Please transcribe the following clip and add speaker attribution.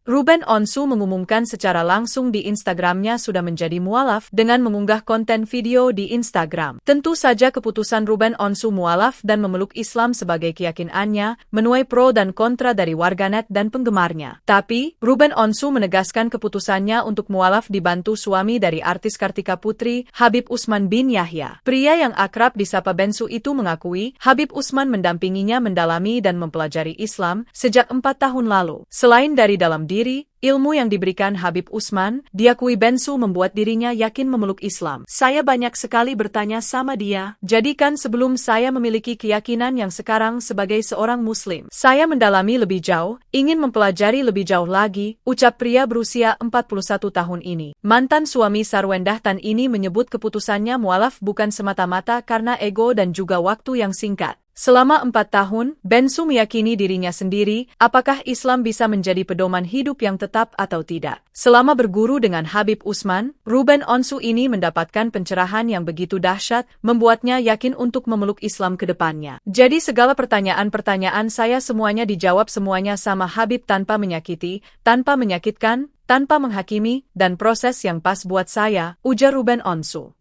Speaker 1: Ruben Onsu mengumumkan secara langsung di Instagramnya sudah menjadi mualaf dengan mengunggah konten video di Instagram. Tentu saja keputusan Ruben Onsu mualaf dan memeluk Islam sebagai keyakinannya menuai pro dan kontra dari warganet dan penggemarnya. Tapi, Ruben Onsu menegaskan keputusannya untuk mualaf dibantu suami dari artis Kartika Putri, Habib Usman bin Yahya. Pria yang akrab disapa Bensu itu mengakui Habib Usman mendampinginya mendalami dan mempelajari Islam sejak 4 tahun lalu. Selain dari dalam diri, ilmu yang diberikan Habib Usman, diakui Bensu membuat dirinya yakin memeluk Islam. Saya banyak sekali bertanya sama dia, jadikan sebelum saya memiliki keyakinan yang sekarang sebagai seorang Muslim. Saya mendalami lebih jauh, ingin mempelajari lebih jauh lagi, ucap pria berusia 41 tahun ini. Mantan suami Sarwendah Tan ini menyebut keputusannya mualaf bukan semata-mata karena ego dan juga waktu yang singkat. Selama 4 tahun, Bensu meyakini dirinya sendiri, apakah Islam bisa menjadi pedoman hidup yang tetap atau tidak. Selama berguru dengan Habib Usman, Ruben Onsu ini mendapatkan pencerahan yang begitu dahsyat, membuatnya yakin untuk memeluk Islam ke depannya. Jadi segala pertanyaan-pertanyaan saya semuanya dijawab semuanya sama Habib tanpa menyakiti, tanpa menyakitkan, tanpa menghakimi, dan proses yang pas buat saya, ujar Ruben Onsu.